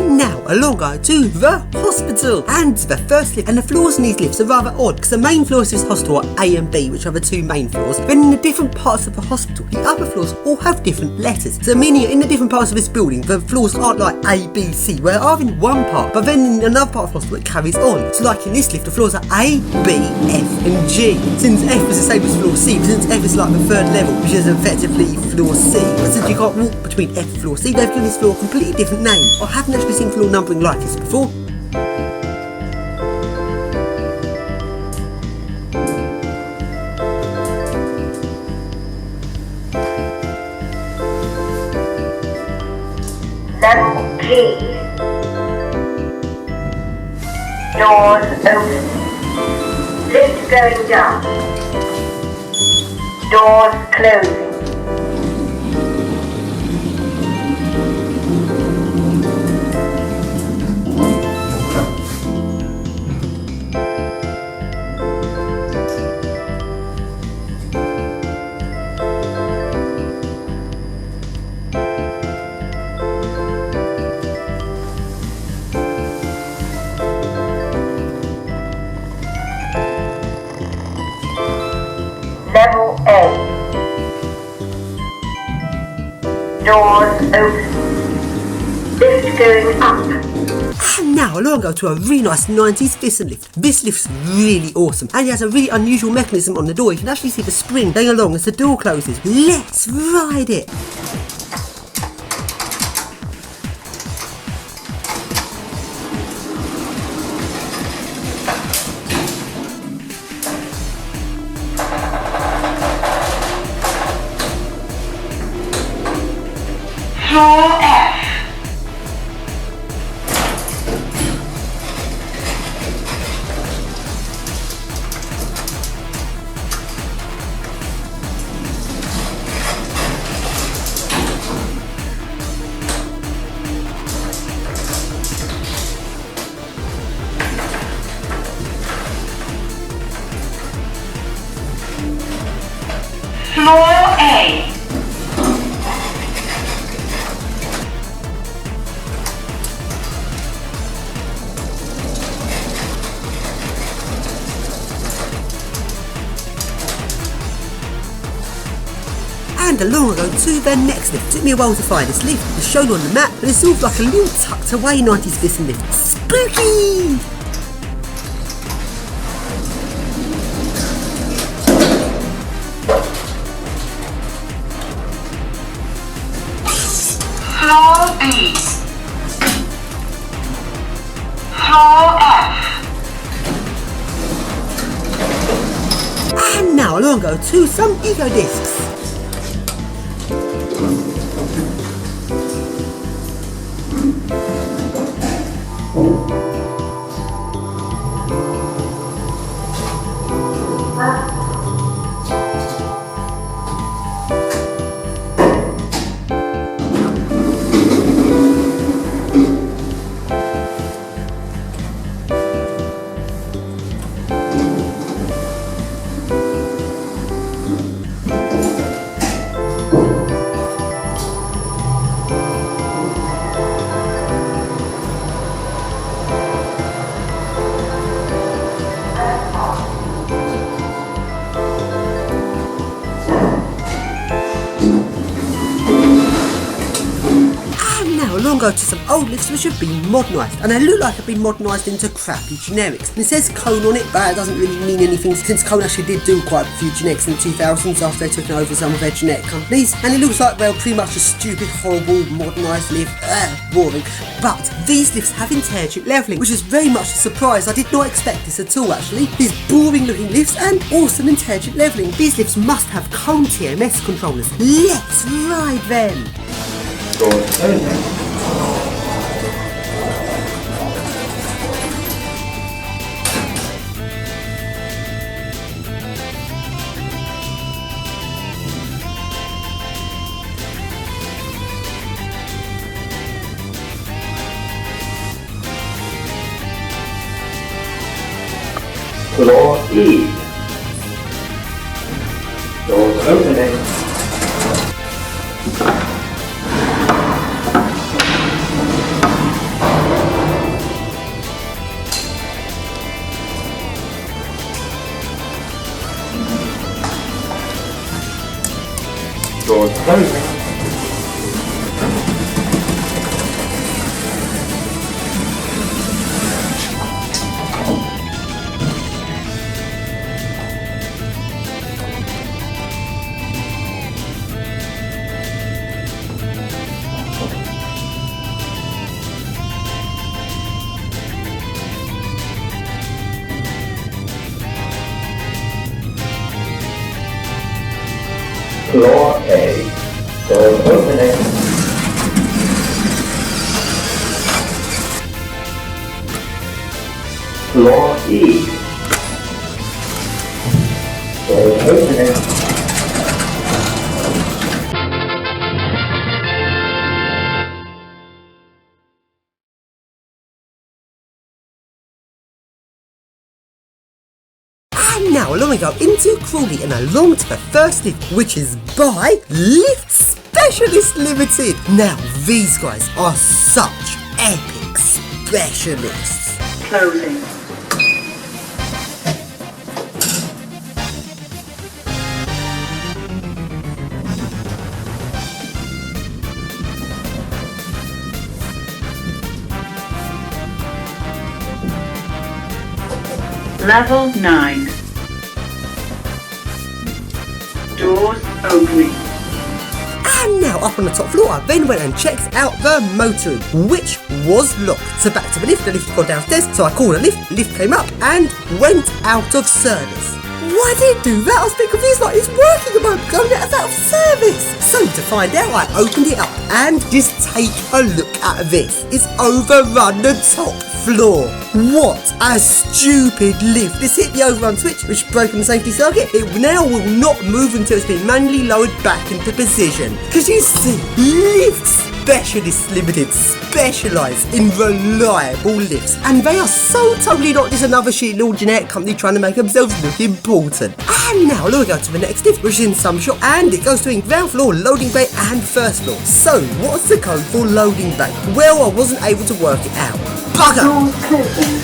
And now, along go to the hospital. And the first lift, and the floors in these lifts are rather odd, because the main floors of this hospital are A and B, which are the two main floors. Then in the different parts of the hospital, the upper floors all have different letters. So meaning in the different parts of this building, the floors aren't like A, B, C, where they are in one part, but then in another part of the hospital it carries on. So like in this lift, the floors are A, B, F and G. Since F is the same as floor C, but since F is like the third level, which is effectively floor C, but since you can't walk between F and floor C, they've given this floor a completely different name. I haven't actually seen floor numbering like this before. Level G. Doors open. Lift going down. Doors closing. Level A. Doors open. Lift going up. And now along go to a really nice 90s piston lift. This lift's really awesome, and it has a really unusual mechanism on the door. You can actually see the spring going along as the door closes. Let's ride it! Floor F. Floor A. And along I go to the next lift. It took me a while to find this lift. It's shown on the map, but it's sort of like a little tucked away 90s piston lift. Spooky! Floor B. Floor F. And now along I go to some ego discs. Along go to some old lifts which have been modernised, and they look like they've been modernised into crappy generics. And it says Cone on it, but it doesn't really mean anything since Cone actually did do quite a few generics in the 2000s after they took over some of their generic companies, and it looks like they're pretty much a stupid, horrible, modernised lift. Boring. But these lifts have intelligent levelling, which is very much a surprise. I did not expect this at all actually. These boring looking lifts and awesome intelligent levelling. These lifts must have Cone TMS controllers. Let's ride them! Floor E. Doors opening. Doors closing. Floor A. Doors opening. Floor E. Doors opening. And now along we go into Crawley and along to the first lift, which is by Lift Specialist Limited. Now these guys are such epic specialists. Closing. Level 9. Doors opening. And now up on the top floor, I then went and checked out the motor room, which was locked. So back to the lift had gone downstairs, so I called the lift came up and went out of service. Why did it do that? I was a bit confused, like it's working at the moment, going out of service. So to find out, I opened it up and just take a look at this. It's overrun the top floor. What a stupid lift. This hit the overrun switch, which broken the safety circuit. It now will not move until it's been manually lowered back into position. Because you see, Lift Specialist Limited specialise in reliable lifts, and they are so totally not just another shitty little generic company trying to make themselves look important. And now look, we go to the next lift, which is in some shop, and it goes between ground floor, loading bay and first floor. So what's the code for loading bay? Well, I wasn't able to work it out. Bugger! Doors closing.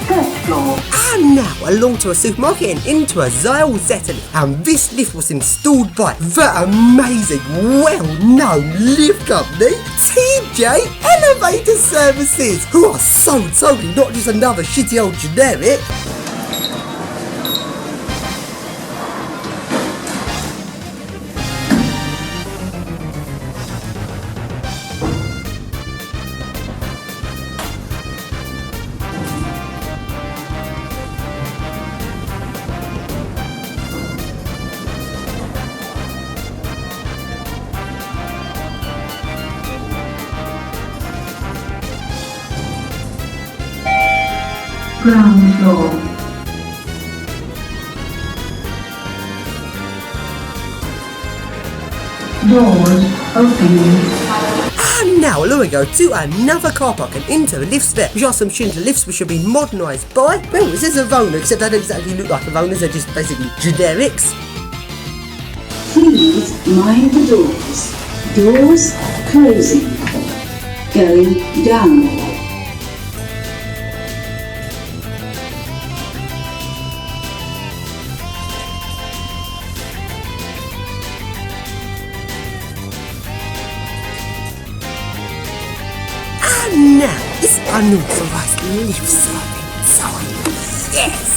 First floor. And now along to a supermarket and into a Zyle Zeta lift, and this lift was installed by the amazing, well-known lift company TJ Elevator Services, who are so totally not just another shitty old generic. Ground floor. Doors opening. And now along we go to another car park and into the lifts there, which are some student lifts which have been modernised by, well, this is a Vona, except they don't exactly look like a Vonas, they're just basically generics. Please mind the doors. Doors closing. Going down. And now it's unauthorised lift serving time. Yes!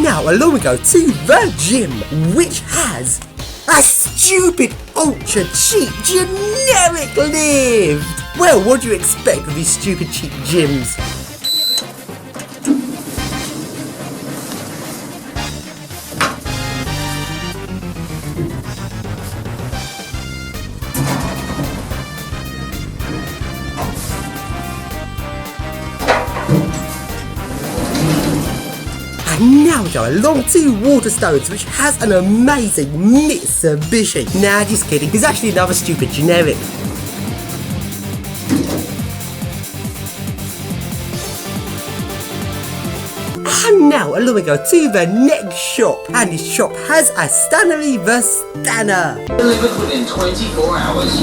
And now along we go to the gym, which has a stupid ultra cheap generic lift. Well, what do you expect with these stupid cheap gyms? And now we go along to Waterstones, which has an amazing Mitsubishi. Nah, just kidding, it's actually another stupid generic. And now along we go to the next shop, and this shop has a Stannery the Stanner. Delivered within 24 hours.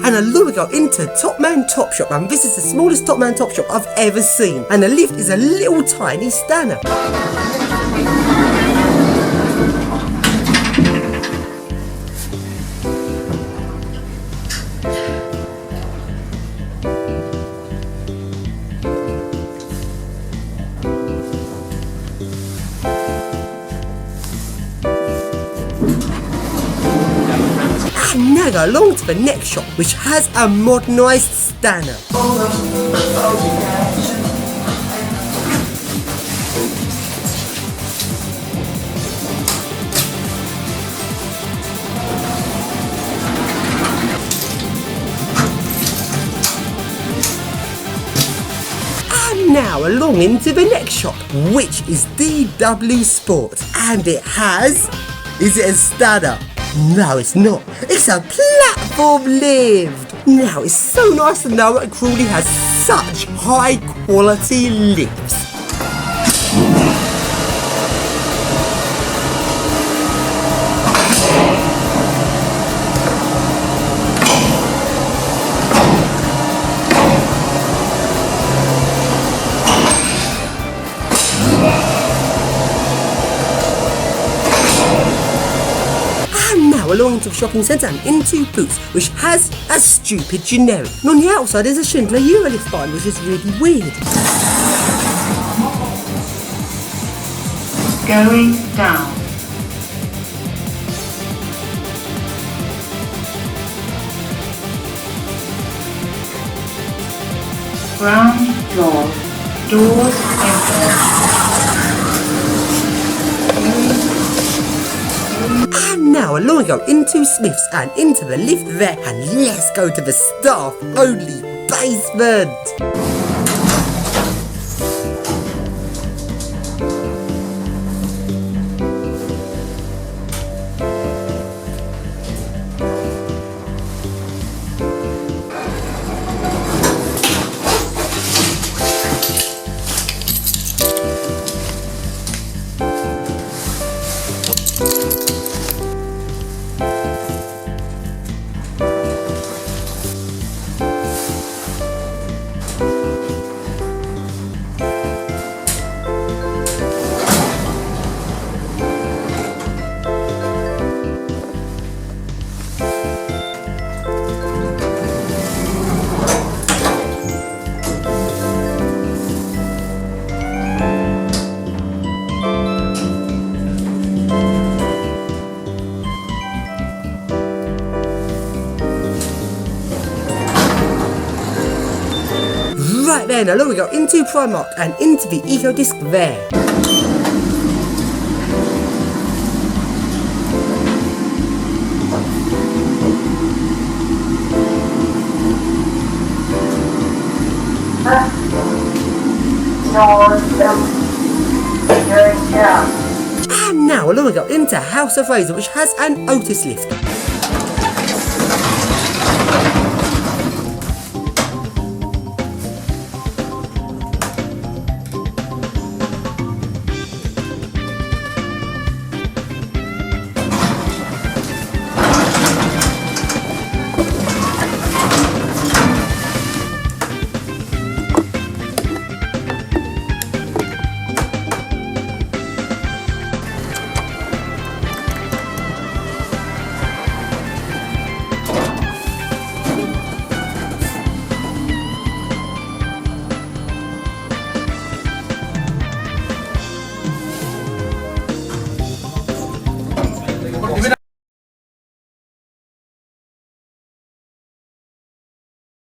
And along we go into Top Man Top Shop, and this is the smallest Top Man Top Shop I've ever seen. And the lift is a little tiny Stanner. And now go along to the next shop, which has a modernised Stanner. And now along into the next shop, which is DW Sport, and it has... Is it a Stanner? No, it's not. It's a platform lift. Now, it's so nice to know that Crawley has such high quality lifts. Along into the shopping centre and into Boots, which has a stupid generic. And on the outside there's a Schindler Eurolift sign, which is really weird. Going down. Ground floor. Doors empty. And now along we go into Smith's and into the lift there, and let's go to the staff only basement. Right then, along we go into Primark and into the Eco Disc there. And now along we go into House of Razor, which has an Otis lift.